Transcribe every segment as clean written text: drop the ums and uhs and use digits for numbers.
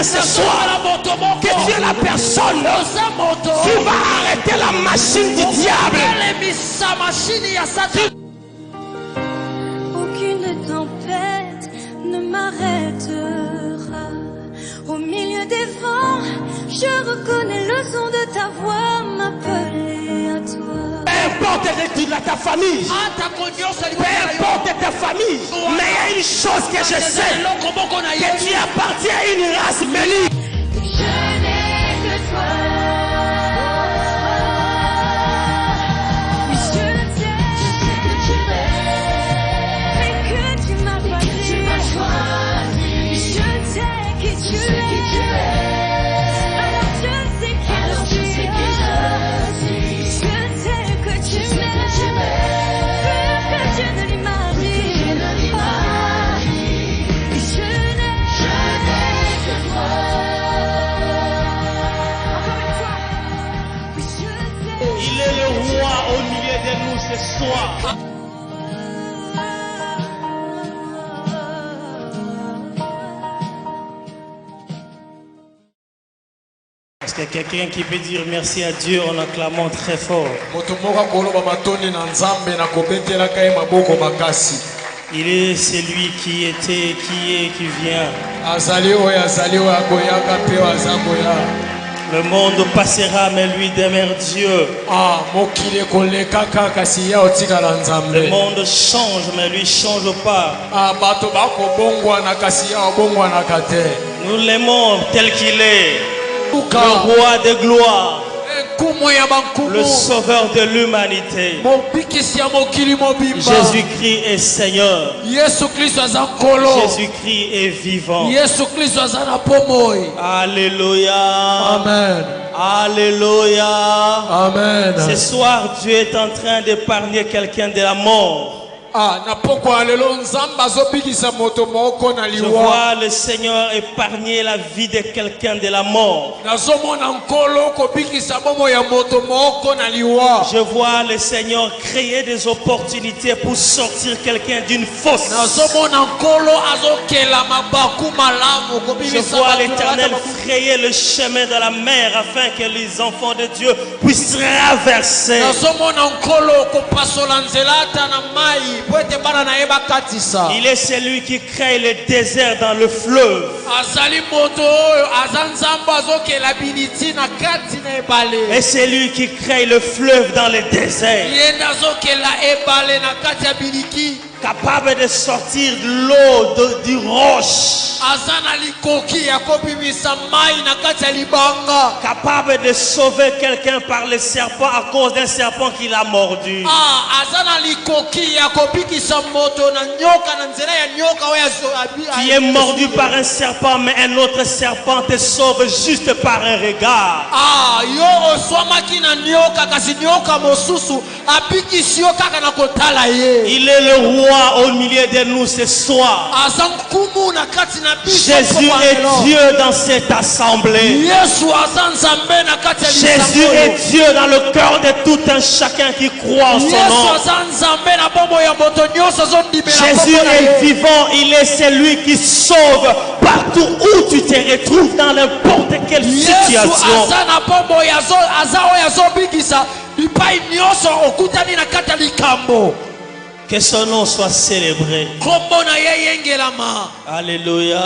ce soir que tu es la personne qui va arrêter la machine du diable. Aucune tempête ne m'arrêtera. Au milieu des vents, je reconnais le son de ta voix m'appeler à toi. Peu importe ta famille, peu importe ta famille, mais il y a une chose que je sais, que tu appartiens à une race bénie. Je n'ai que toi. Oui, je sais que tu m'aimes et que tu m'as choisi. Oui, je sais que tu es. Alors je sais que je suis. Je sais que tu m'aimes plus que Dieu ne l'imagine. Oui, je n'ai que toi. Il est le roi au milieu de nous ce soir. Est-ce qu'il y a quelqu'un qui peut dire merci à Dieu en acclamant très fort? Il est celui qui était, qui est, qui vient. Le monde passera, mais lui demeure Dieu. Le monde change, mais lui ne change pas. Nous l'aimons tel qu'il est. Le roi de gloire. Le sauveur de l'humanité. Jésus-Christ est Seigneur. Jésus-Christ est vivant. Alléluia. Amen. Alléluia. Amen. Ce soir, Dieu est en train d'épargner quelqu'un de la mort. Je vois le Seigneur épargner la vie de quelqu'un de la mort. Je vois le Seigneur créer des opportunités pour sortir quelqu'un d'une fosse. Je vois l'Éternel frayer le chemin de la mer afin que les enfants de Dieu puissent traverser. Il est celui qui crée le désert dans le fleuve. Et c'est lui qui crée le fleuve dans le désert. Capable de sortir de l'eau du roche. Capable de sauver quelqu'un par le serpent à cause d'un serpent qui l'a mordu. Qui est mordu par un serpent, mais un autre serpent te sauve juste par un regard. Il est le roi au milieu de nous ce soir. Jésus est Dieu dans cette assemblée. Jésus est Dieu dans le cœur de tout un chacun qui croit en son nom. Jésus est vivant, il est celui qui sauve partout où tu te retrouves dans n'importe quelle situation. Que son nom soit célébré. Alléluia.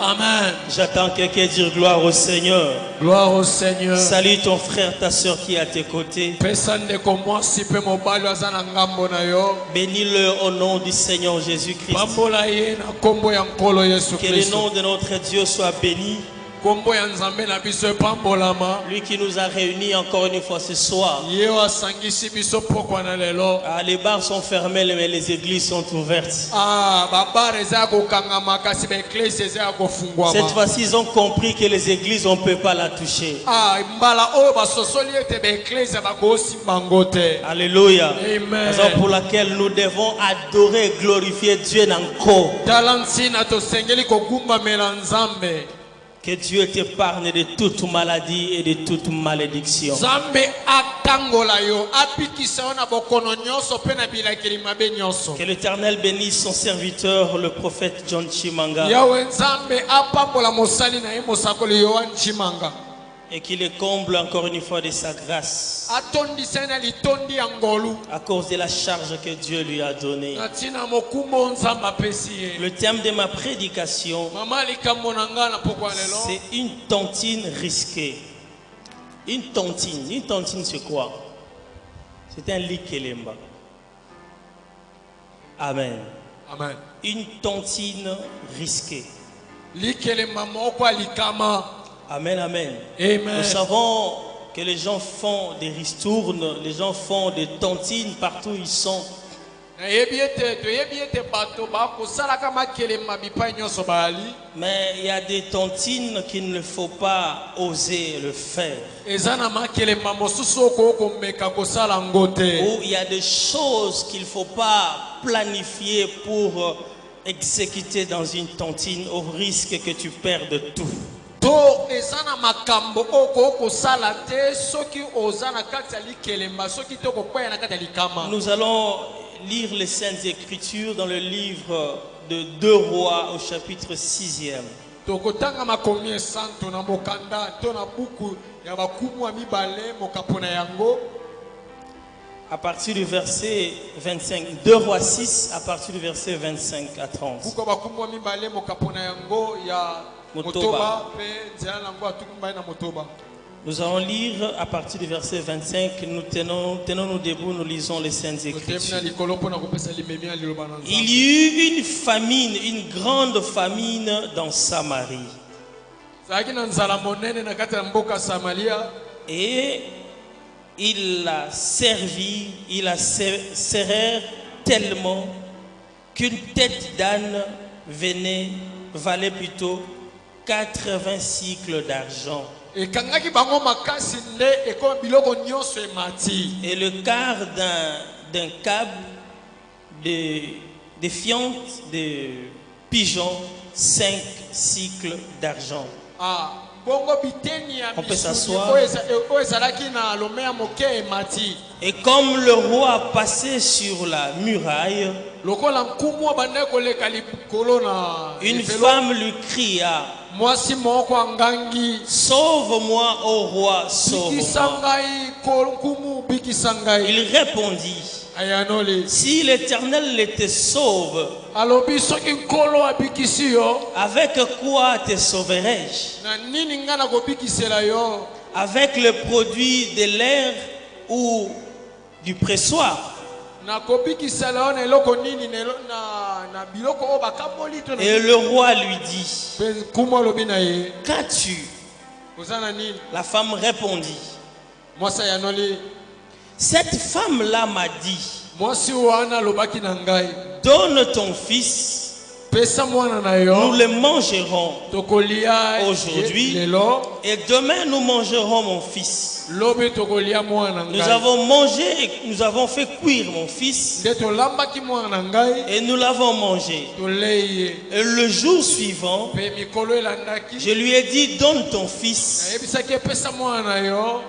Amen. J'attends quelqu'un dire gloire au Seigneur. Gloire au Seigneur. Salue ton frère, ta soeur qui est à tes côtés. Bénis-le au nom du Seigneur Jésus-Christ. Que le nom de notre Dieu soit béni. Lui qui nous a réunis encore une fois ce soir. Les bars sont fermés mais les églises sont ouvertes. Cette fois-ci ils ont compris que les églises on ne peut pas la toucher. Alléluia. Raison pour laquelle nous devons adorer et glorifier Dieu encore. Que Dieu t'épargne de toute maladie et de toute malédiction. Que l'Éternel bénisse son serviteur, le prophète John Chimanga, et qu'il le comble encore une fois de sa grâce à cause de la charge que Dieu lui a donnée. Le thème de ma prédication, c'est une tontine risquée. Une tontine c'est quoi? C'est un likelemba. Amen. Amen. Une tontine risquée. Amen, amen. Amen. Nous savons que les gens font des ristournes, les gens font des tontines partout où ils sont. Mais il y a des tontines qu'il ne faut pas oser le faire. Ou il y a des choses qu'il ne faut pas planifier pour exécuter dans une tontine au risque que tu perdes tout. Nous allons lire les Saintes Écritures dans le livre de 2 Rois au chapitre 6e. À partir du verset 25, 2 Rois 6, à partir du verset 25 à 30. Motoba. Nous allons lire à partir du verset 25. Nous tenons-nous debout, nous lisons les Saintes Écritures. Il y eut une famine, une grande famine dans Samarie. Et il la servit, il la serrèrent tellement qu'une tête d'âne valait plutôt 80 cycles d'argent. Et le quart d'un câble de fientes de pigeons, 5 cycles d'argent. On peut s'asseoir. Et comme le roi passait sur la muraille, une femme lui cria: sauve-moi, ô roi, sauve-moi. Il répondit: si l'Éternel te sauve, avec quoi te sauverai-je? Avec le produit de l'air ou du pressoir? Et le roi lui dit: qu'as-tu? La femme répondit: cette femme-là m'a dit, donne ton fils, nous le mangerons aujourd'hui, et demain nous mangerons mon fils. Nous avons mangé et nous avons fait cuire mon fils, et nous l'avons mangé. Et le jour suivant, je lui ai dit: donne ton fils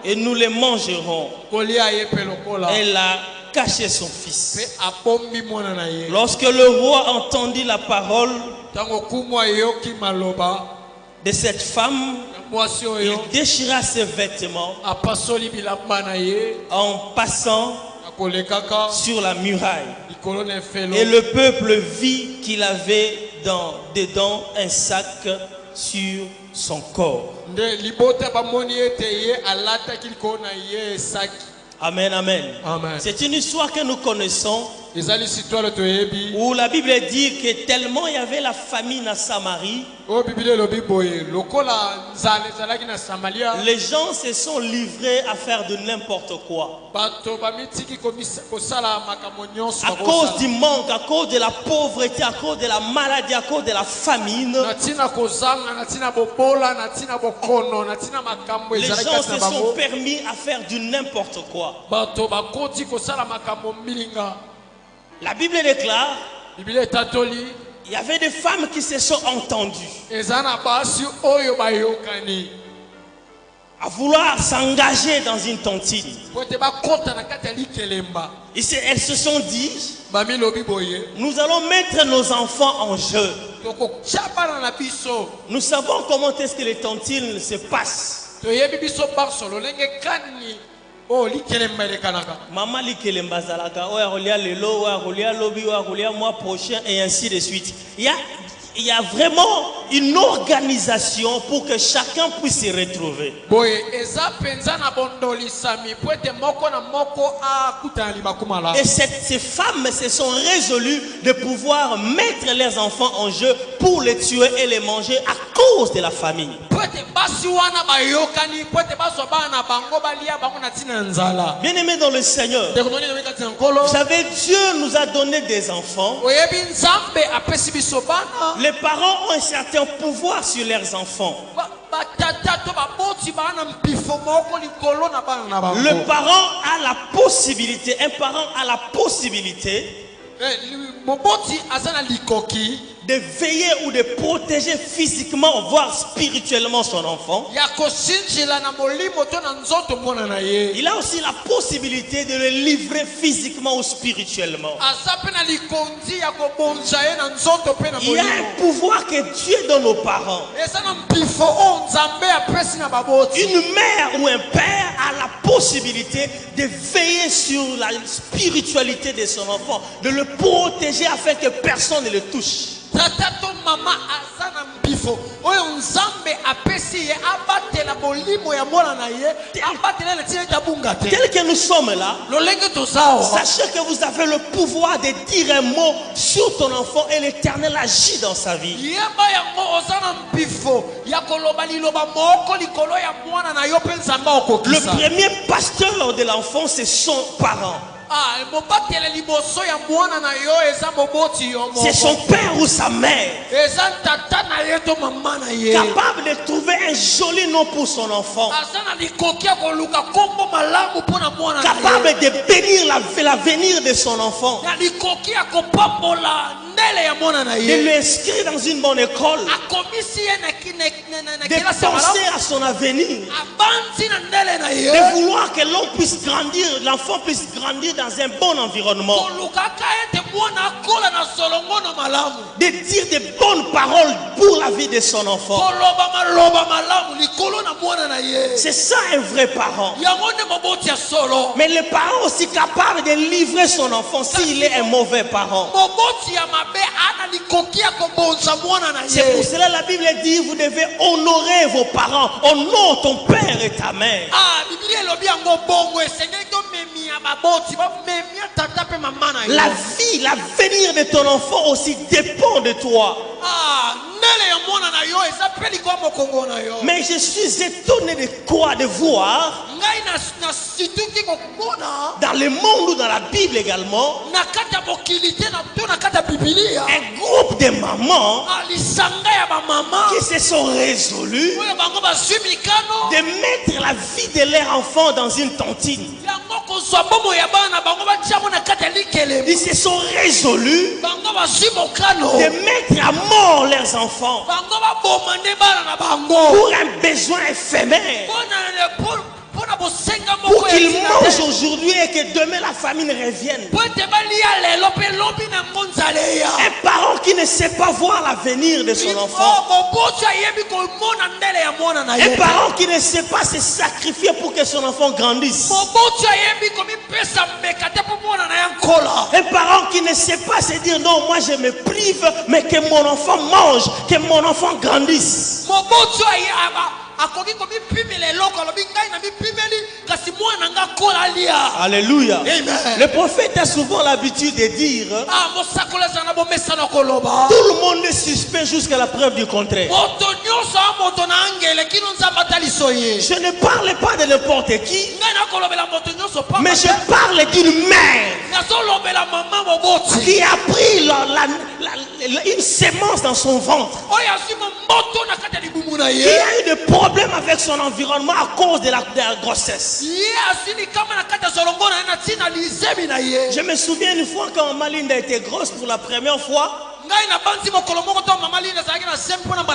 et nous le mangerons. Elle a caché son fils. Lorsque le roi entendit la parole de cette femme, il déchira ses vêtements en passant sur la muraille. Et le peuple vit qu'il avait dedans un sac sur son corps. Amen, amen. Amen. C'est une histoire que nous connaissons, où la Bible dit que tellement il y avait la famine à Samarie, les gens se sont livrés à faire de n'importe quoi. À cause du manque, à cause de la pauvreté, à cause de la maladie, à cause de la famine, les gens se sont permis à faire du n'importe quoi. La Bible déclare Il y avait des femmes qui se sont entendues à vouloir s'engager dans une tontine. Elles se sont dit, nous allons mettre nos enfants en jeu. Nous savons comment est-ce que les tontines se passent. Maman likelemba zalaka, oya rolia lelo, oya rolia lobi, oya rolia mois prochain et ainsi de suite. Il y a vraiment une organisation pour que chacun puisse se retrouver. Et ces femmes se sont résolues de pouvoir mettre leurs enfants en jeu pour les tuer et les manger à cause de la famille. Bien-aimés dans le Seigneur, vous savez, Dieu nous a donné des enfants. Les parents ont un certain pouvoir sur leurs enfants. Le parent a la possibilité, un parent a la possibilité de veiller ou de protéger physiquement, voire spirituellement son enfant. Il a aussi la possibilité de le livrer physiquement ou spirituellement. Il y a un pouvoir que Dieu donne aux parents. Une mère ou un père a la possibilité de veiller sur la spiritualité de son enfant, de le protéger afin que personne ne le touche. Tel que nous sommes là, sachez que vous avez le pouvoir de dire un mot sur ton enfant et l'Éternel agit dans sa vie. Le premier pasteur de l'enfant, c'est son parent. C'est son père ou sa mère. Capable de trouver un joli nom pour son enfant. Capable de bénir l'avenir de son enfant. De l'inscrire dans une bonne école. De penser à son avenir. De vouloir que l'homme puisse grandir, l'enfant puisse grandir dans un bon environnement. De dire des bonnes paroles pour la vie de son enfant. C'est ça un vrai parent. Mais le parent aussi capable de livrer son enfant s'il est un mauvais parent. C'est pour cela la Bible dit vous devez honorer vos parents. Honore ton père et ta mère. La vie, l'avenir de ton enfant aussi dépend de toi. Mais je suis étonné de quoi? De voir dans le monde ou dans la Bible également un groupe de mamans qui se sont résolues de mettre la vie de leur enfant dans une tontine. Ils se sont résolus de mettre à mort leurs enfants pour un besoin éphémère, pour qu'ils mangent aujourd'hui et que demain la famine revienne. Un parent qui ne sait pas voir l'avenir de son enfant. Un parent qui ne sait pas se sacrifier pour que son enfant grandisse. Un parent qui ne sait pas se dire non, moi je me prive, mais que mon enfant mange, que mon enfant grandisse. Alléluia. Amen. Le prophète a souvent l'habitude de dire tout le monde est suspect jusqu'à la preuve du contraire. Je ne parle pas de n'importe qui, mais je parle d'une mère qui a pris une sémence dans son ventre, qui a eu des problèmes avec son environnement à cause de la grossesse. Je me souviens une fois quand Malinda était grosse pour la première fois.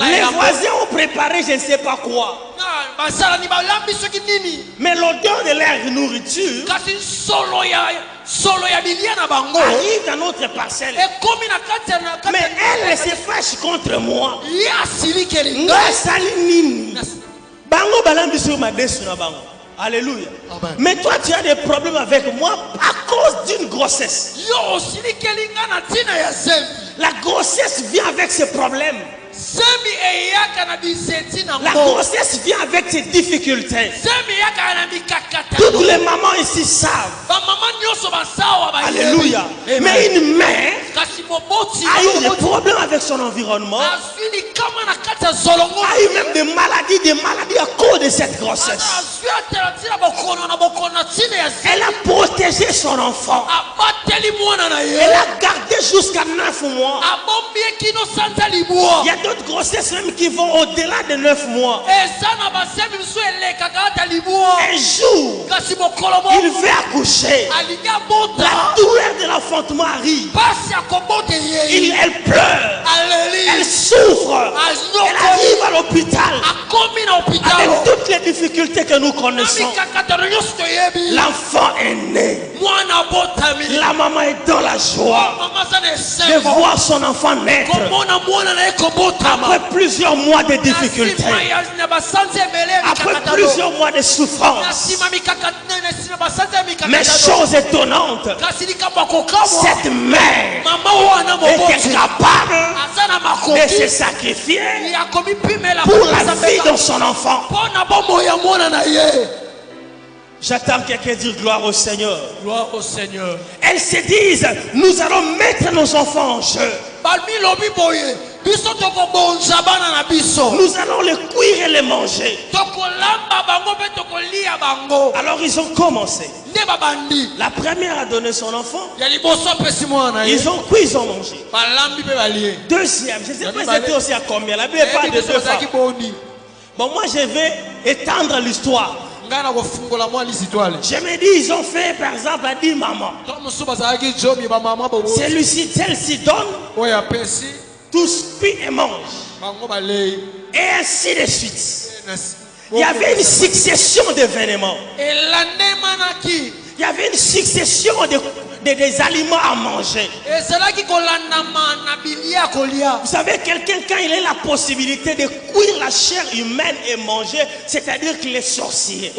Les voisins ont préparé je ne sais pas quoi. Mais l'odeur de leur nourriture arrive dans notre parcelle. Mais elle se fâche contre moi. Alléluia. Amen. Mais toi tu as des problèmes avec moi à cause d'une grossesse. La grossesse vient avec ses problèmes. La grossesse vient avec ses difficultés. Toutes les mamans ici savent. Alléluia. Mais une mère a eu des problèmes avec son environnement, a eu même des maladies à cause de cette grossesse. Elle a protégé son enfant. Elle a gardé jusqu'à 9 mois. Il y a d'autres grossesses même qui vont au-delà de 9 mois. Un jour, il veut accoucher. La douleur de l'enfantement arrive. Elle pleure. Elle souffre. Elle arrive à l'hôpital avec toutes les difficultés que nous connaissons. L'enfant est né. La maman est dans la joie de voir son enfant naître. Après plusieurs mois de difficultés, après plusieurs mois de souffrance, mais chose étonnante, cette mère était capable de se sacrifier pour la vie de son enfant. J'attends quelqu'un dire gloire au Seigneur. Gloire au Seigneur. Elles se disent, nous allons mettre nos enfants en jeu. Nous allons les cuire et les manger. Alors ils ont commencé. La première a donné son enfant. Ils ont cuit, ils ont mangé. Deuxième, je ne sais pas si c'était aussi à combien. La Bible parle de 2 femmes. Bon, moi je vais étendre l'histoire. Je me dis, ils ont fait par exemple à 10 mamans. Celle-ci donne, tous cuit et mangent. Et ainsi de suite. Il y avait une succession d'événements. Il y avait une succession des aliments à manger. Vous savez, quelqu'un quand il a la possibilité de cuire la chair humaine et manger, c'est-à-dire qu'il est sorcier.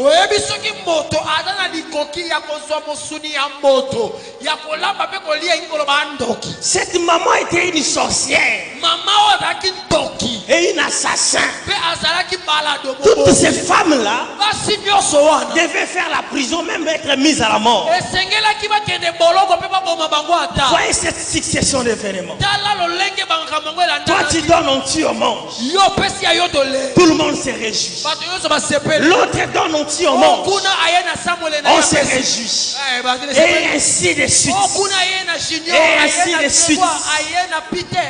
Cette maman était une sorcière et une assassin. Toutes ces femmes-là devaient faire la prison, même être mises à la mort. Voyez cette succession d'événements. Toi tu donnes, on tue, on mange. Tout le monde se réjouit. L'autre donne, on tue, on mange. On se réjouit. Et ainsi de suite. Et ainsi de suite.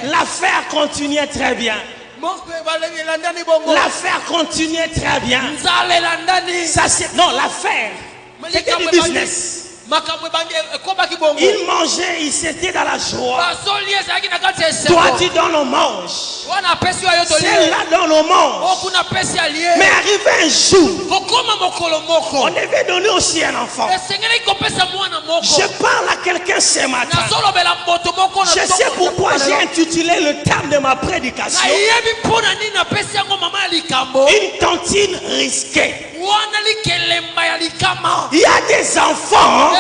L'affaire continuait très bien. L'affaire continuait très bien. Ça, non, l'affaire, c'était du business. Ils mangeaient, ils étaient dans la joie. Toi tu donnes, on mange. Celle-là donne, on mange. Mais arrivé un jour, on devait donner aussi un enfant. Je parle à quelqu'un ce matin. Je sais pourquoi j'ai intitulé le thème de ma prédication une tontine risquée. Il y a des enfants,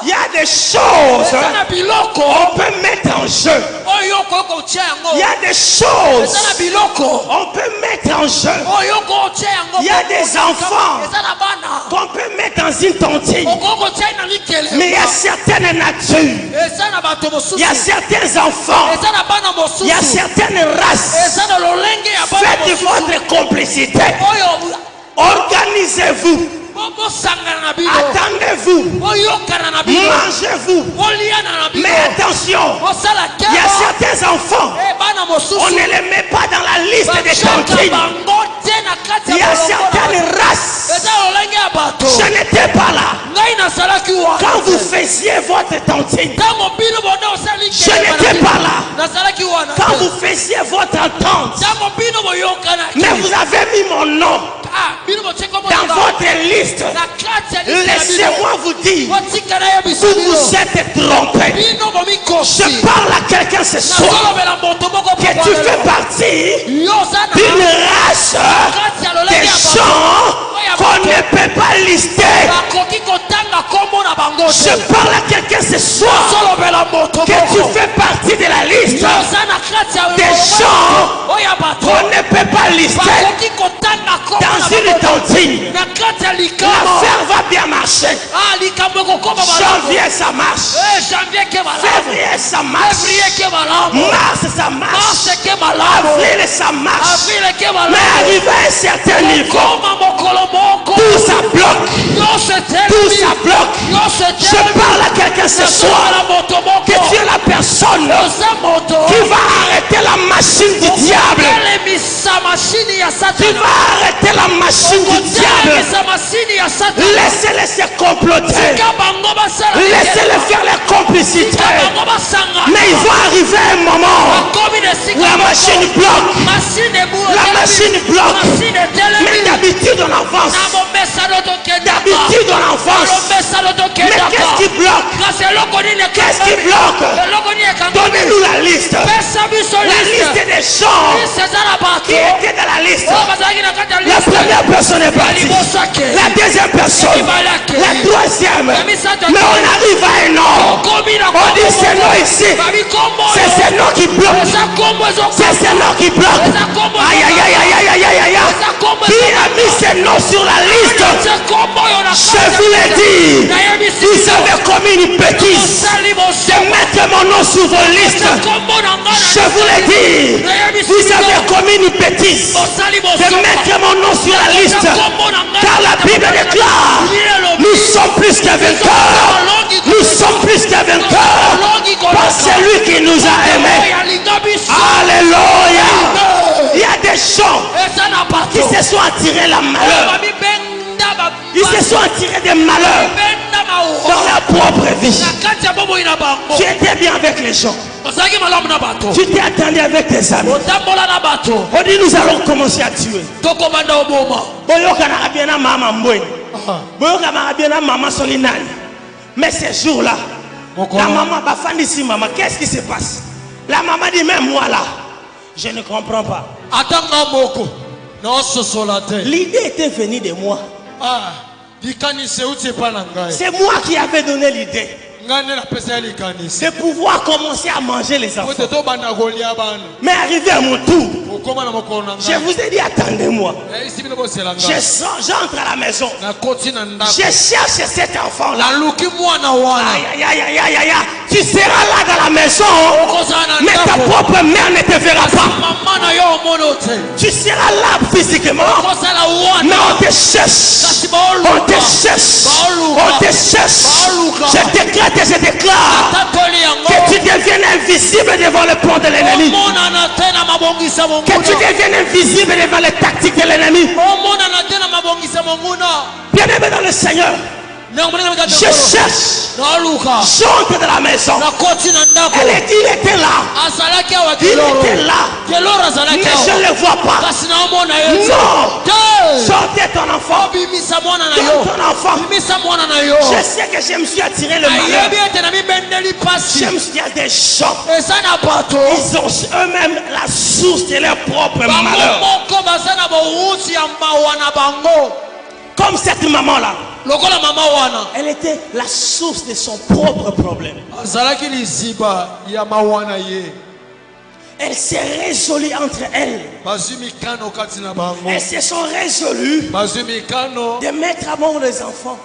il y a des choses on peut mettre en jeu. Il y a des choses on peut mettre en jeu. Il y a des enfants qu'on peut mettre dans une tontine. Mais il y a certaines natures, il y a certains enfants, il y a certaines races. Faites votre complicité. Organisez-vous. Attendez-vous. Mangez-vous. Mais attention, il y a certains enfants, on ne les met pas dans la liste des tontines. Il y a certaines races, je n'étais pas là, Quand vous faisiez votre tontine, je n'étais pas là. Quand vous faisiez votre entente, mais vous avez mis mon nom dans votre liste. Laissez-moi vous dire, vous vous êtes trompé. Je parle à quelqu'un ce soir que tu fais partie d'une race des gens qu'on ne peut pas lister. Je parle à quelqu'un ce soir que tu fais partie de la liste des gens qu'on ne peut pas lister. Dans une tontine, l'affaire va bien marcher. Janvier ça marche, février ça marche, mars ça marche, avril ça marche. Mais arrivé à un certain niveau, tout ça bloque. Tout ça bloque. Je parle à quelqu'un ce soir que tu es la personne qui va arrêter la machine du diable. Tu vas arrêter la machine du diable. Laissez-les se comploter. Laissez-les faire les complicités. Mais il va arriver un moment où la machine bloque. La machine bloque. Mais d'habitude on avance. D'habitude on avance. Mais qu'est-ce qui bloque? Qu'est-ce qui bloque? Donnez-nous la liste. La liste des gens qui étaient dans la liste. La première personne est partie. La deuxième personne. La troisième. Mais on arrive à un nom. On dit c'est non ici. C'est ce nom qui bloque. C'est ce nom qui bloque. Aïe aïe aïe aïe aïe aïe aïe. Qui a mis ces noms sur la liste? Je vous l'ai dit. Vous avez commis une bêtise de mettre mon nom sur vos listes. Je vous l'ai dit. Vous avez commis une bêtise de mettre mon nom sur la liste. Car la Bible déclare, nous sommes plus que vainqueurs. Nous sommes plus que vainqueurs par celui qui nous a aimés. Alléluia. Il y a des gens qui se sont attirés la malheur. Ils se sont attirés des malheurs dans leur propre vie. Tu étais bien avec les gens. Tu t'es attendu avec tes amis. On dit nous allons commencer à tuer. Mais ces jours-là, la maman va faire ici, maman. Qu'est-ce qui se passe? La maman dit même moi là, je ne comprends pas. L'idée était venue de moi. C'est moi qui avais donné l'idée de pouvoir commencer à manger les enfants. Mais arrivé à mon tour, je vous ai dit attendez-moi. J'entre à la maison. Je cherche cet enfant-là. Aïe aïe aïe aïe aïe. Tu seras là dans la maison, mais ta propre mère ne te verra pas. Tu seras là physiquement, mais on te cherche. On te cherche. On te cherche. Je décrète et je déclare que tu deviennes invisible devant le plan de l'ennemi. Que tu deviennes invisible devant les tactiques de l'ennemi. Bien-aimé dans le Seigneur, je cherche. J'entre de la maison. Elle a dit il était là. Il était là. Mais je ne le vois pas. Non. Sortez ton enfant. Donne ton enfant. Je sais que je me suis attiré le malheur. Il y a des gens. Ils ont eux-mêmes la source de leur propre malheur. Comme cette maman-là. Elle était la source de son propre problème. Elle s'est résolue entre elles. Elles se sont résolues de mettre à mort les enfants.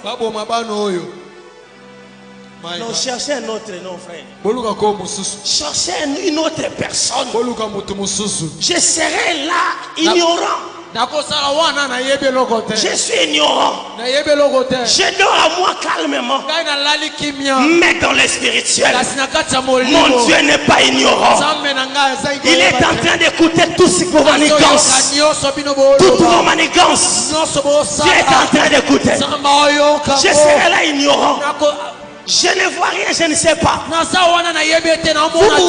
Non, cherchez un autre nom, frère. Cherchez une autre personne. Je serai là, ignorant. Je suis ignorant. Je dors à moi calmement. Mais dans le spirituel, mon Dieu n'est pas ignorant. Il est en train d'écouter toutes vos manigances. Toutes vos manigances. Dieu est en train d'écouter. Je serai là ignorant. Je ne vois rien, je ne sais pas. Vous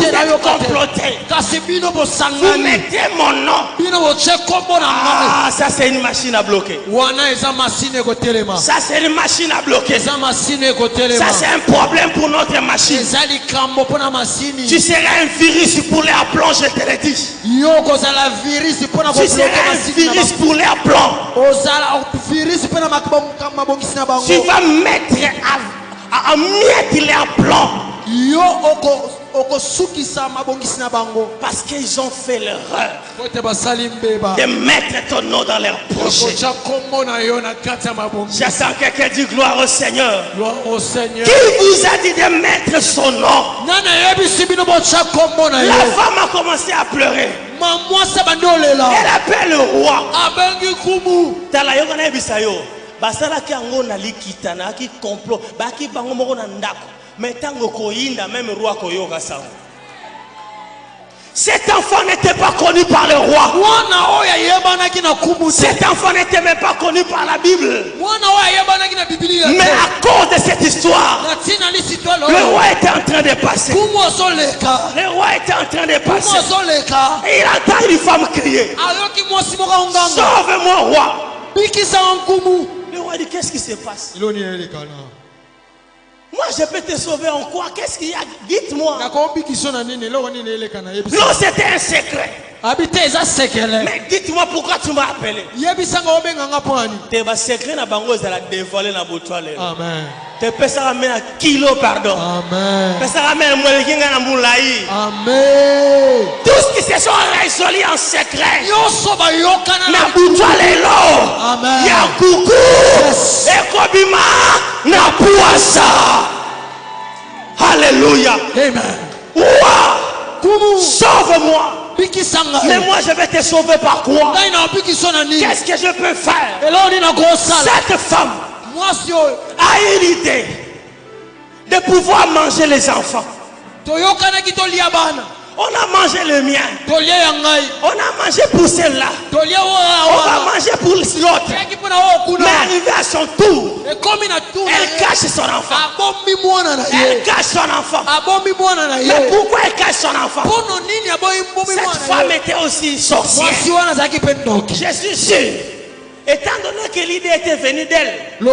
êtes comploté. Vous mettez mon nom. Ah, ça c'est une machine à bloquer. Ça c'est une machine à bloquer. Ça c'est un problème pour notre machine. Tu seras un virus pour les aplomb, je te le dis. Tu seras un virus pour les aplomb. Tu vas mettre à miettes les aplomb. Parce qu'ils ont fait l'erreur de mettre ton nom dans leur projet. J'attends quelqu'un dit gloire au Seigneur. Qui vous a dit de mettre son nom? La femme a commencé à pleurer. Elle appelle le roi. Basalaki ango na likita na ki complot baki bango moko na ndako mais tango koyinda même roi koyoka sango. Cet enfant n'était pas connu par le roi. Cet enfant n'était même pas connu par la Bible. Mais à cause de cette histoire, le roi était en train de passer. Le roi était en train de passer. Et il entend une femme crier. Sauve-moi, roi. Le roi dit, qu'est-ce qui se passe? Moi je peux te sauver en quoi? Qu'est-ce qu'il y a? Dites-moi. Non, c'était un secret. Mais dites-moi pourquoi tu m'as appelé. Tes secrets na bango za la dévoiler na botoile. Amen. Te pesa ramena kilo pardon. Amen. Pesa ramena mwelekinga na mulai. Amen. Tout ce qui se sont résolus en secret. Na botoile lo. Amen. Ya kuku. Ekobima na puasa. Alléluia. Amen. Ouah. Sauve-moi. Mais moi je vais te sauver par quoi? Qu'est-ce que je peux faire? Cette femme a une idée de pouvoir manger les enfants. On a mangé le mien. On a mangé pour celle-là. On va manger pour l'autre. Mais arrivé à son tour, elle cache son enfant. Elle cache son enfant. Mais pourquoi elle cache son enfant? Cette femme était aussi sorcière. Je suis sûr. Étant donné que l'idée était venue d'elle, et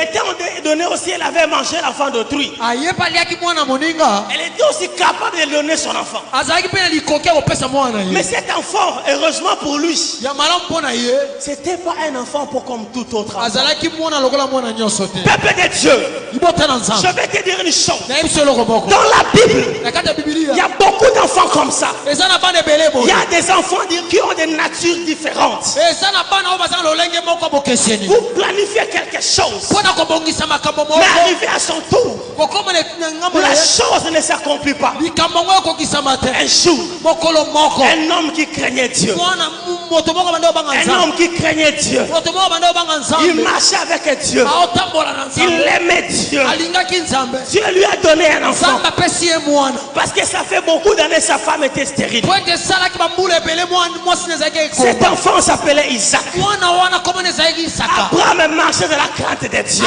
étant donné aussi qu'elle avait mangé l'enfant d'autrui, elle était aussi capable de donner son enfant. Mais cet enfant, heureusement pour lui, c'était pas un enfant pour comme tout autre enfant. Peuple de Dieu, je vais te dire une chose. Dans la Bible, il y a beaucoup d'enfants comme ça. Il y a des enfants qui ont des natures différentes. Vous planifiez quelque chose, mais arrivé à son tour, la chose ne s'accomplit pas. Un jour, un homme qui craignait Dieu, un homme qui craignait Dieu, il marchait avec Dieu, il aimait Dieu. Dieu lui a donné un enfant parce que ça fait beaucoup d'années sa femme était stérile. Cet enfant s'appelait Isaac. Abraham marchait de la crainte de Dieu.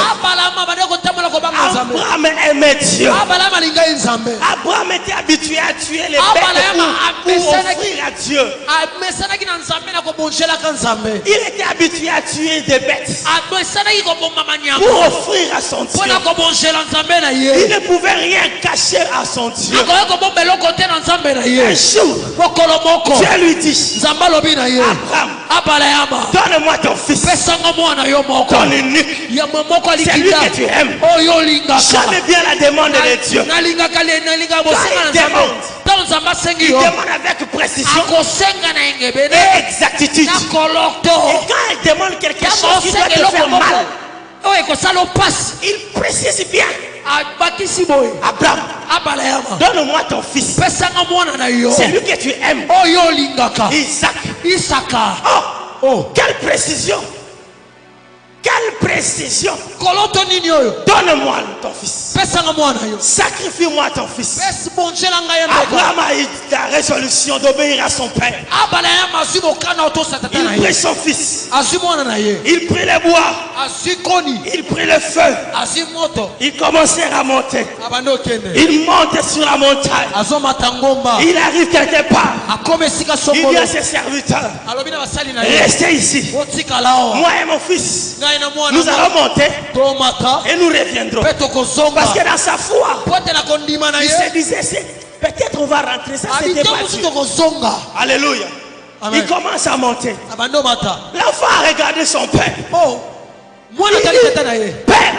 Abraham aimait Dieu. Abraham était habitué à tuer les bêtes pour offrir à Dieu. Il était habitué à tuer des bêtes pour offrir à son Dieu. Il ne pouvait rien cacher à son Dieu. Un jour, Dieu lui dit, Abraham, donne-moi ton fils, ton unique, c'est lui que tu aimes. Jamais bien la demande de Dieu. Il demande avec précision et exactitude. Et quand il demande quelque chose qui doit te faire mal, il précise bien. Abraham, donne-moi ton fils, c'est lui que tu aimes, Isaac. Isaka. Oh, quelle précision! Quelle précision! Donne-moi ton fils. Sacrifie-moi ton fils. Abraham a eu la résolution d'obéir à son père. Il prit son fils. Il prit le bois. Il prit le feu. Il commençait à monter. Il monte sur la montagne. Il arrive quelque part. Il dit à ses serviteurs, restez ici. Moi et mon fils, nous allons monter et nous reviendrons. Parce que dans sa foi, il se disait, peut-être on va rentrer. Ça, c'était pas Dieu. Alléluia. Amen. Il commence à monter. L'enfant a regardé son père. Il dit, Père,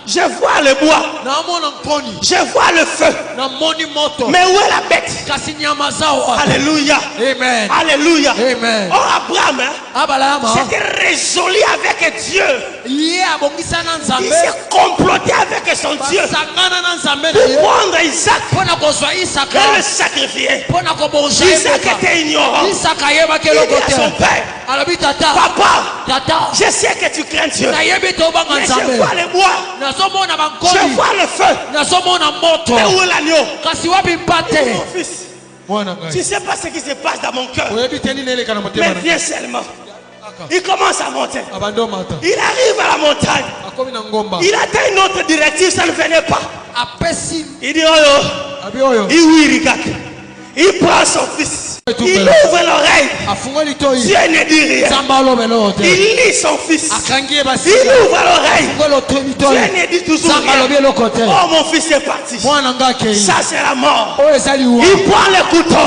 je vois le bois, je vois le feu, mais où est la bête? Alléluia. Amen. Alléluia. Amen. Oh, Abraham, c'était résolu avec Dieu. Il s'est comploté avec son Dieu pour prendre Isaac et le sacrifier. Isaac était ignorant. Il dit à son père, Papa, je sais que tu crains Dieu, mais je vois le bois, je vois le feu, mais où est l'agneau? Mon fils, tu ne sais pas ce qui se passe dans mon cœur, mais viens seulement. Il commence à monter. Il arrive à la montagne. Il atteint une autre directive, ça ne venait pas. Il dit il prend son fils. Il ouvre l'oreille. Dieu ne dit rien. Il lit son fils. Il ouvre l'oreille. Dieu ne dit toujours rien. Oh, mon fils est parti. Ça, c'est la mort. Il prend le couteau.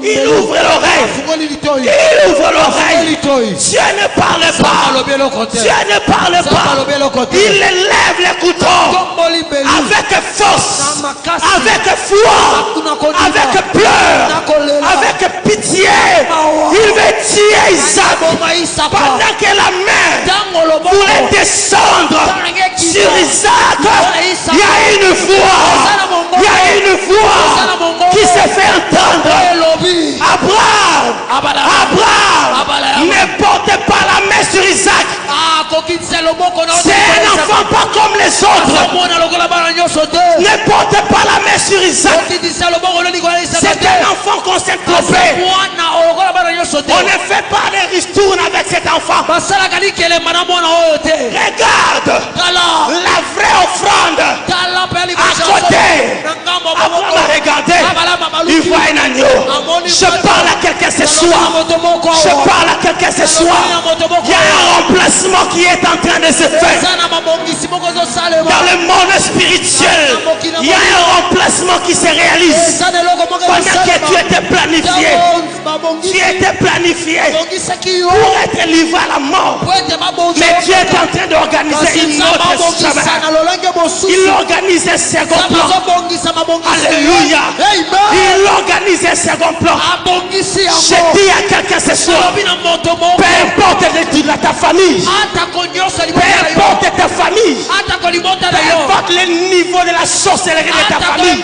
Il ouvre l'oreille. Il ouvre l'oreille. Dieu ne parle pas. Dieu ne parle pas. Il lève le couteau avec force, avec foi, avec pleurs, avec pitié. Il veut tuer Isaac pendant que la main voulait descendre sur Isaac. Il y a une voix, il y a une voix qui se fait entendre. Abraham, ne porte pas la main sur Isaac. C'est un enfant pas comme les autres. Ne porte pas la main sur Isaac. C'est un enfant qu'on s'est trompé. On ne fait pas les ristournes avec cet enfant. Regarde la vraie offrande à côté. Abraham a regardé. Il voit un agneau. Je parle à quelqu'un ce soir. Je parle à quelqu'un ce soir. Il y a un remplacement qui est en train de se faire. Dans le monde spirituel, il y a un remplacement qui se réalise. Pendant que tu étais planifié, pour être livré à la mort. Mais Dieu est en train d'organiser une autre chemin. Il organise un second plan. Alléluia. Il organise un second plan. Je dis à quelqu'un ce soir, peu importe ta famille, peu importe ta famille, peu importe le niveau de la sorcellerie de ta famille,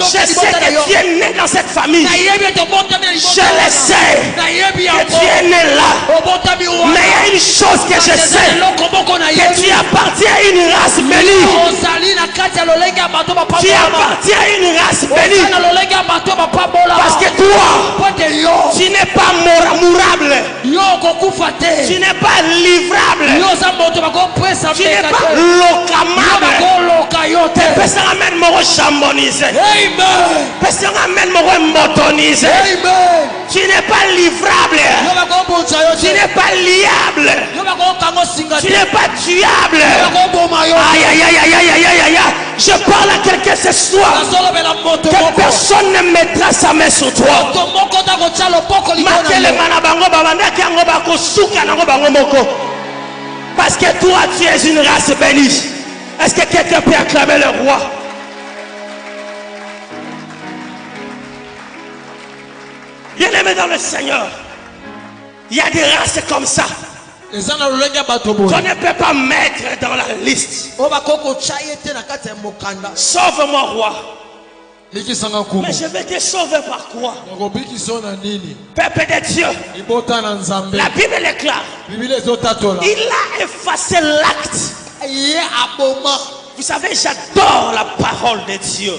je sais que tu es né dans cette famille. Je le sais que tu es né là. Mais il y a une chose que je sais, que tu appartiens à une race bénie. Tu appartiens à une race bénie. Parce que toi, tu n'es pas mourable. Tu n'es pas livrable. Tu n'es pas locamable. Tu n'es pas livrable. Tu n'es pas liable. Tu n'es pas tuable. Aïe aïe aïe aïe aïe aïe aïe. Je parle à quelqu'un ce soir. Que personne ne mettra sa main sur toi. Parce que toi tu es une race bénie. Est-ce que quelqu'un peut acclamer le roi? Bien-aimé dans le Seigneur, il y a des races comme ça qu'on ne peut pas mettre dans la liste. Sauve-moi, roi. Mais je vais te sauver par quoi? Peuple de Dieu. La Bible est claire. Il a effacé l'acte. Vous savez, j'adore la parole de Dieu.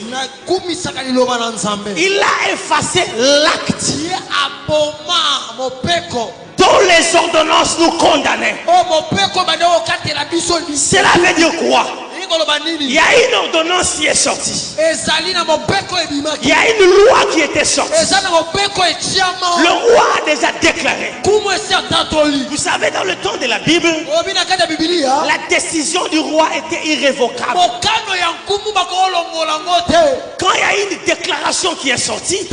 Il a effacé l'acte dont les ordonnances nous condamnaient. Cela veut dire quoi? Il y a une ordonnance qui est sortie. Il y a une loi qui était sortie. Le roi a déjà déclaré. Vous savez, dans le temps de la Bible, la décision du roi était irrévocable. Quand il y a une déclaration qui est sortie,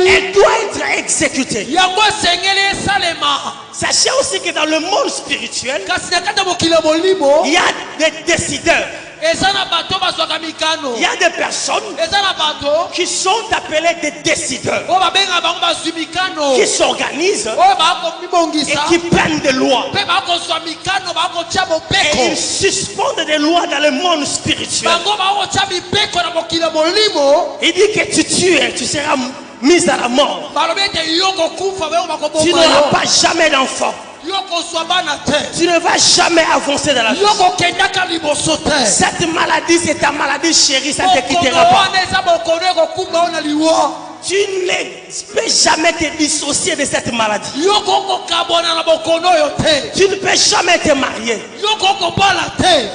elle doit être exécutée. Sachez aussi que dans le monde spirituel, il y a des décideurs. Il y a des personnes qui sont appelées des décideurs, qui s'organisent et qui prennent des lois. Et ils suspendent des lois dans le monde spirituel. Il dit que tu tues, tu seras mis à la mort. Tu n'auras pas jamais d'enfant. Tu ne vas jamais avancer dans la vie. Cette maladie, c'est ta maladie chérie, ça ne te quittera pas. Tu ne peux jamais te dissocier de cette maladie. Tu ne peux jamais te marier.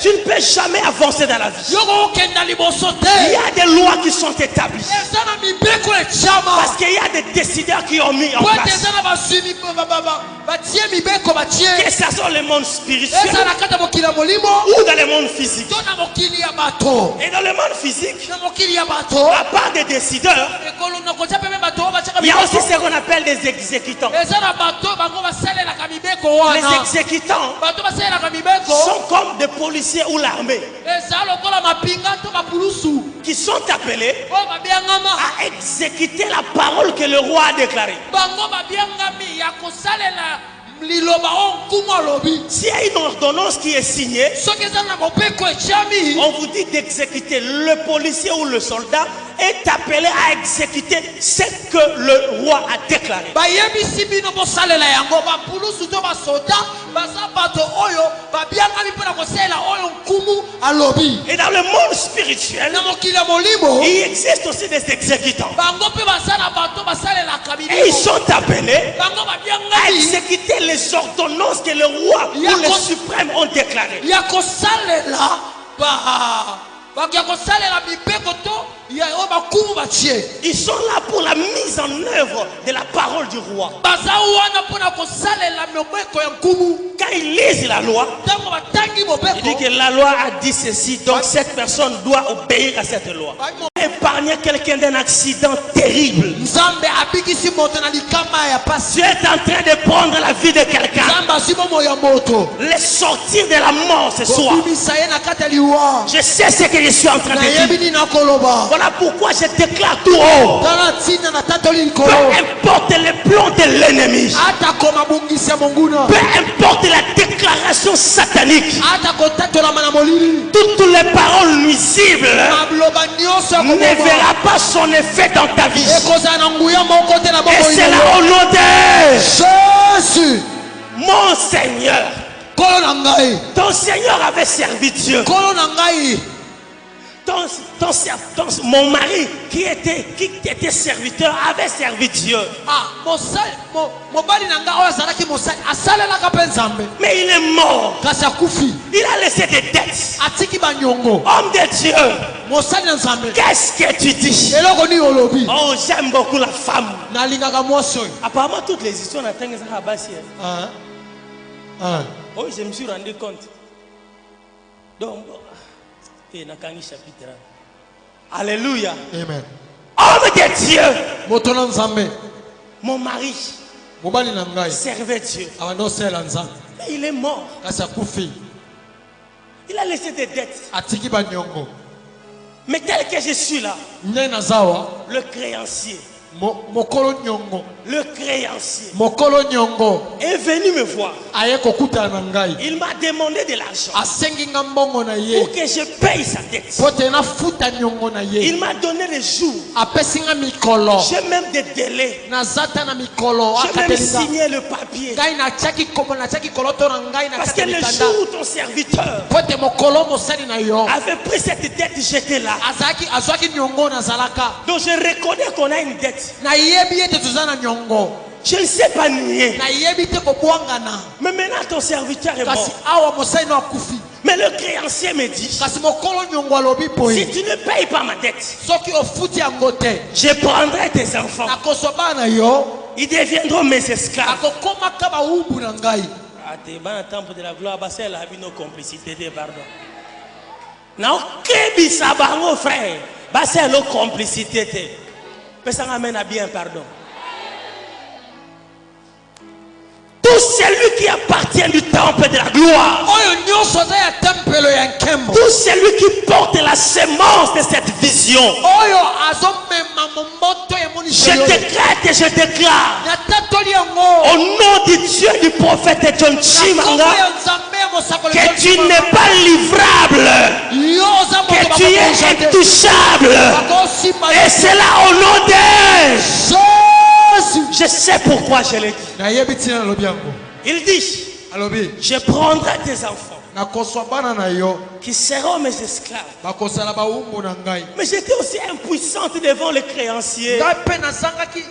Tu ne peux jamais avancer dans la vie. Il y a des lois qui sont établies. Parce qu'il y a des décideurs qui ont mis en place. Que ce soit le monde spirituel ou dans le monde physique. Et dans le monde physique, à part des décideurs, il y a aussi ce qu'on appelle des exécutants. Les exécutants sont comme des policiers ou l'armée qui sont appelés à exécuter la parole que le roi a déclarée. S'il y a une ordonnance qui est signée, on vous dit d'exécuter. Le policier ou le soldat est appelé à exécuter ce que le roi a déclaré. Et dans le monde spirituel, il existe aussi des exécutants. Et ils sont appelés à exécuter les ordonnances que le roi ou le suprême ont déclarées. Ils sont là pour la mise en œuvre de la parole du roi. Quand ils lisent la loi, il dit que la loi a dit ceci, donc cette personne doit obéir à cette loi. Épargner quelqu'un d'un accident terrible. Tu es en train de prendre la vie de quelqu'un, les sortir de la mort ce soir. Je sais ce que je suis en train de dire. Voilà pourquoi je déclare tout haut. Peu importe les plans de l'ennemi, peu importe la déclaration satanique, toutes les paroles nuisibles ne verra pas son effet dans ta vie. Et c'est là au nom de Jésus. Mon Seigneur, ton Seigneur avait servi Dieu. Mon mari qui était serviteur avait servi Dieu. Mais il est mort. Il a laissé des dettes. Homme de Dieu, qu'est-ce que tu dis? Oh, j'aime beaucoup la femme. Apparemment toutes les histoires n'atteignent pas à oh, je me suis rendu compte. Donc chapitre. Alléluia. Amen. Homme de Dieu. Mon mari servait Dieu. Mais il est mort. Il a laissé des dettes. Mais tel que je suis là, le créancier, le créancier mokolo nyongo est venu me voir. aye kokutana na ngai Il m'a demandé de l'argent asengi nga mbongo na ye pour que je paye sa dette. po te nafuta nyongo na ye Il m'a donné des jours. apesi nga mikolo J'ai même des délais. naza ta na mikolo J'ai même akatelinga signé le papier. ngai natiaki komo natiaki koloto na ngai na Parce que kati le mikanda jour où ton serviteur po te mokolo mosali na yo avait pris cette dette, j'étais là. azwaki nyongo nazalaka Donc je reconnais qu'on a une dette. nayebi ete toza na nyongo Je ne sais pas nier. nayebi te kobwangana Mais maintenant ton serviteur est kasi mort. awa mosali no akufi Mais le créancier me dit, kasi mokolo nyongo alobi si boye tu ne payes pas ma dette, soki ofuti yango te je prendrai tes enfants. nakozwa bana yo Ils deviendront mes esclaves. akokomaka bawubu na ngai Ah, t'es dans le temple de la gloire, bah, c'est la vie, nos complicités, pardon. Non, que ça, mon frère, bah, c'est nos complicités. Mais ça m'amène à bien, pardon. Tout celui qui appartient du temple de la gloire, oyo nyonso aza ya tempelo ya nkembo tout celui qui porte la semence de cette vision, oyo azomema momoto je emoniseli oyo décrète et je déclare natatoli yango au nom du Dieu du prophète John na kombo Chimanga ya nzambe ya mosakoli que tu n'es pas livrable, yo oza moto que tu es bakobonza te. intouchable. bakosimba Et c'est là au nom de... Jésus Je sais pourquoi je l'ai dit. nayebi ntina alobi yango Il dit, alobi je prendrai tes enfants nakozwa bana na yo qui seront mes esclaves. bakozala bawumbu na ngai Mais j'étais aussi impuissante devant les créanciers. ngai mpe nazangaki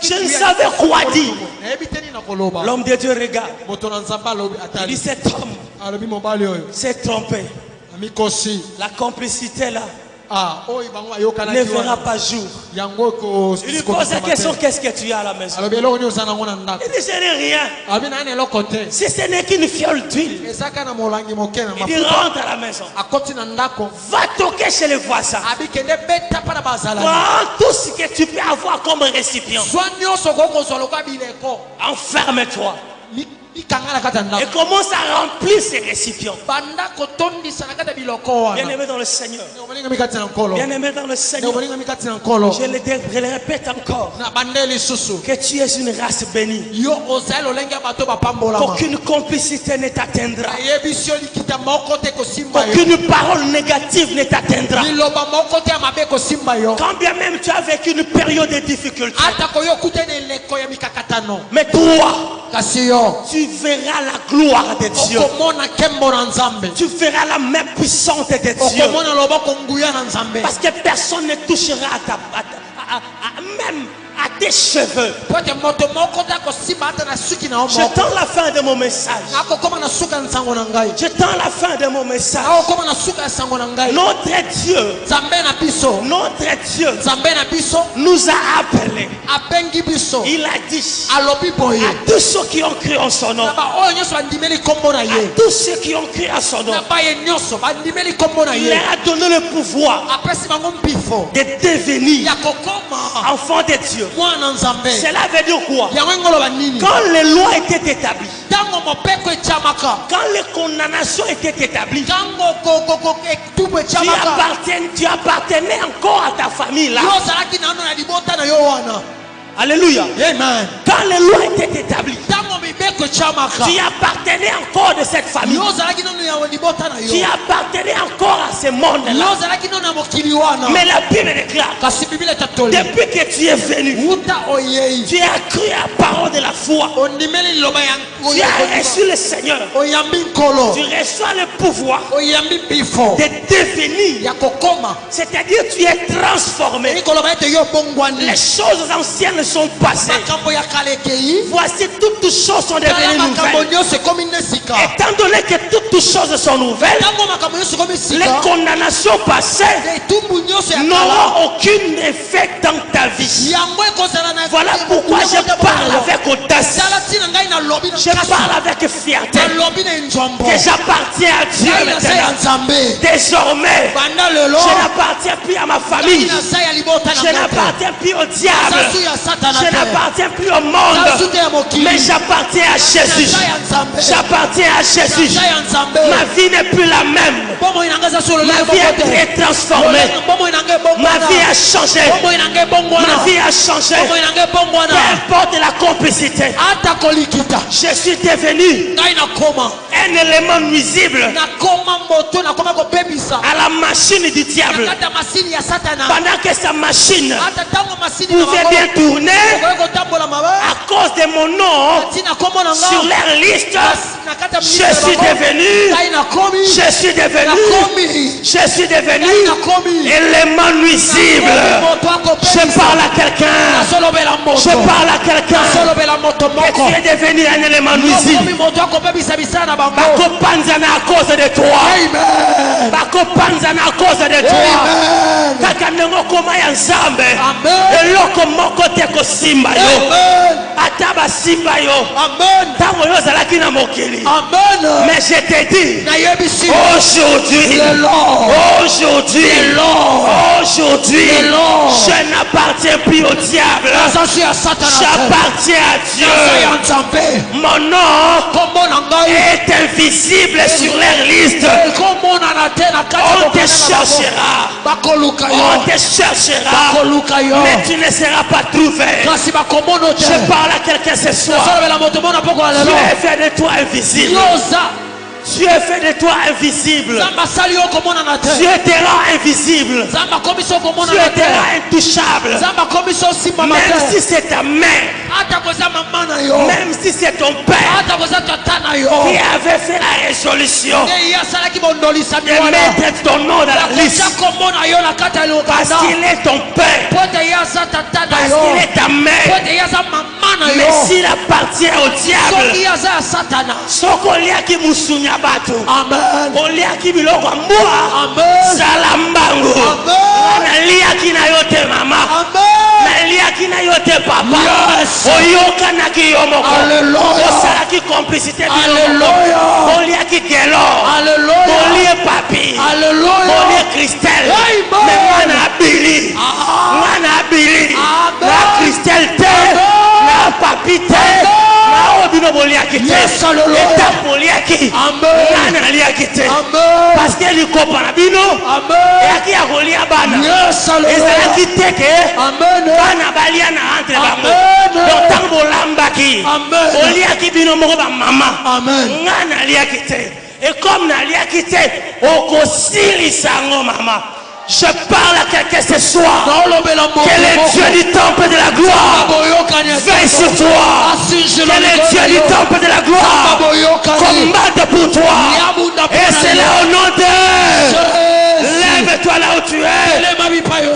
Je ne savais quoi dire. nayebi te nini nakoloba L'homme de Dieu regarde. moto na nzambe alobi Il dit, atali cet homme alobi mobali oyo s'est trompé. amikosi La complicité là oyo bango ne ayokanaki verra wana pas jour. yango Il lui pose la question, qu'est-ce que tu as à la maison? alobi eloko nini oza nango na ndako Il dit, je n'ai rien. alobi nani eloko te Si ce n'est qu'une fiole d'huile. ezaka na molangi moke na Il dit, mafuta rentre à la maison. akoti na ndako Va toquer chez les voisins. abikende beta mpa na bazalani Prends tout ce que tu peux avoir comme récipient. zwa nyonso kokozwa lokola bileko Enferme-toi. mikanga na kati ya Et ndako commence à remplir ces récipients. banda kotondisa na kati ya biloko wana Bien-aimé dans le Seigneur. obolingami kati na nkolo Bien-aimé dans le Seigneur. obolingami kati na nkolo Je le répète encore. na bande lisusu Que tu es une race bénie. yo ozali lolenge ya bato bapambolama Qu'aucune complicité ne t'atteindra. nayebi yo likita moko te kosimba yo Qu'aucune parole négative ne t'atteindra. liloba moko te ya mabe kosimba yo Quand bien même tu as vécu une période de difficulté. ata koyo okutani eleko ya mikakatano Mais toi, kasi yo tu verras la gloire de Dieu. okomona nkembo na nzambe Tu verras la main puissante de Dieu. okomona loboko nguya na nzambe Parce que personne ne touchera même à tes cheveux. po ete moto moko te akosimba ata na suki na yo Je moko tends la fin de mon message. akokoma na suka ya nsango na ngai Je tends la fin de mon message. akokoma na suka ya sango na ngai Notre Dieu, nzambe na biso notre Dieu nzambe na biso nous a appelés. abengi biso Il a dit alobi boye à tous ceux qui ont cru en son nom, na baoyo nyonso bandimeli nkombo na ye tous ceux qui ont cru en son nom, na baye nyonso bandimeli nkombo na il ye leur a donné le pouvoir apesi bango mpifo de devenir ya kokoma enfants de Dieu. mwana nzambe Cela veut dire quoi? yango engoloba nini Quand les lois étaient établies, ntango mopeko etiamaka quand les condamnations étaient établies, ntango etubu etiamaka tu appartenais encore à ta famille là. yo ozalaki nano na libota na yo wana Alléluia. amen Quand les lois étaient établies, ntango mibeko etiamaka tu appartenais encore de cette famille. yo ozalaki nano ya libota na Tu yo appartenais encore à ce monde yo là. ozalaki nano ya mokili wana Mais la Bible déclare, kasi biblia etatoli depuis que tu es venu, wuta oyei tu as cru à la parole de la foi. ondimeli liloba Tu as reçu le Seigneur. oyambi nkolo Tu reçois le pouvoir oyambi mpifo de devenir. ya kokoma C'est-à-dire tu es transformé. ekoloba ete yo obongwani Les choses anciennes sont passées. makambo ya kala ekei Voici toutes choses sont tala devenues makambo nouvelles. nyonso ekomi nde sika Étant donné que toutes choses sont nouvelles, ntango makambo nyonso ekomi les sika condamnations passées etumbu nyonso ya kala n'auront aucun effet dans ta vie. yango ekozala na Voilà pourquoi je parle avec audace. tala ntina ngai nalobi na Je parle avec fierté que j'appartiens à Dieu maintenant. Désormais, je n'appartiens plus à ma famille. Je n'appartiens plus au diable. Je n'appartiens plus au monde. Mais j'appartiens à Jésus. J'appartiens à Jésus. Ma vie n'est plus la même. Ma vie a été transformée. Ma vie a changé. Ma vie a changé. Peu importe la complicité, je suis devenu un élément nuisible à la machine du diable. Pendant que sa machine pouvait bien tourner à cause de mon nom sur leur liste, je suis devenu élément nuisible. Je parle à quelqu'un. Que tu es devenu un élément nuisible. Bakopanzana à cause de toi. Bakopanzana à cause de toi. Kakanengo koma ya nzambe. Eloko moko te ko simba yo. Ataba simba yo. Tango yo zalaki na mokili. Mais je te dis aujourd'hui, je n'appartiens plus au diable. J'appartiens à Dieu. Mon nom est invisible sur leur liste. On te cherchera. Mais tu ne seras pas trouvé. Je parle à quelqu'un ce soir. Dieu est fait de toi invisible. Dieu fait de toi invisible. Dieu te rend invisible. Dieu te rend intouchable. Même si c'est ta mère, même si c'est ton père qui avait fait la résolution de mettre ton nom dans la liste parce qu'il est ton père, parce qu'il est ta mère. Mais s'il appartient au diable, amen. Oliaki biloko mbwa. Salambango. Naliaki na yote mama. Naliaki na yote papa. Oyoka na kiyomoko. Osalaki complicité biloko. Oliaki gelo. Olie papi. Olie Christelle. Mais mwana abili. Mwana abili. Na Christelle te. Na papi te. Parce qu'elle est copain bino et qui a relié à Bana. Et ça qui te que Bana Baliana entre bango. Donc tango lambaki. Olia qui bino mo ba mama. Ngana lia kite. Et comme na lia kite, okosili sango mama. Je parle à quelqu'un ce soir. Que le Dieu du temple de la gloire veille sur toi. Que le Dieu du temple de la gloire combatte pour toi. Et c'est là au nom de... Lève-toi là où tu es.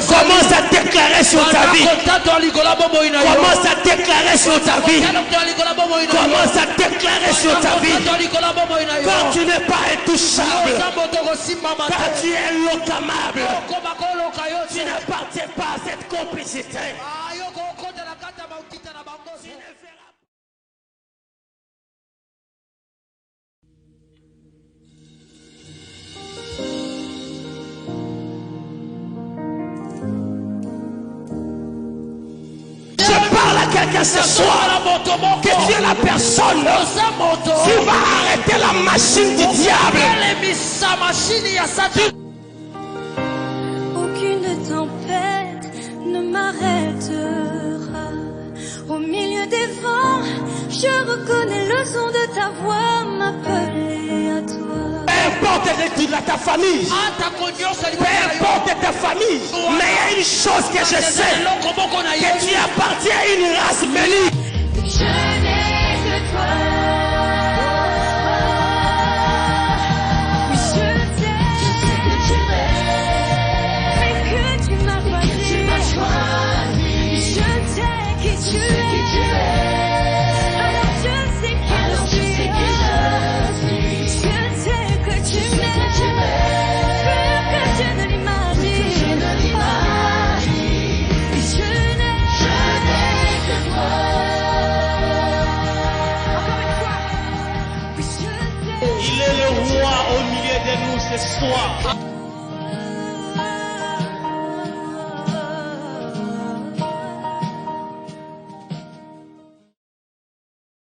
Commence à déclarer sur ta vie. Commence à déclarer sur ta vie. Commence à déclarer sur ta vie. Quand tu n'es pas intouchable, quand tu es locamable, tu n'appartiens pas à cette complicité. Je parle à quelqu'un ce soir que tu es la personne qui va arrêter la machine du diable. Aucune tempête ne m'arrêtera. Au milieu des vents, je reconnais le son de ta voix m'appeler à toi. Peu importe ta famille, peu importe ta famille, mais il y a une chose que je sais, que tu appartiens à une race bénie. Je n'ai que toi. Oui, je sais que tu m'aimes et que tu m'as choisi. Je sais qui tu es. Alors je sais qui je suis. Je sais que tu m'aimes plus que je ne l'imagine. Et je n'ai que toi. ce soir.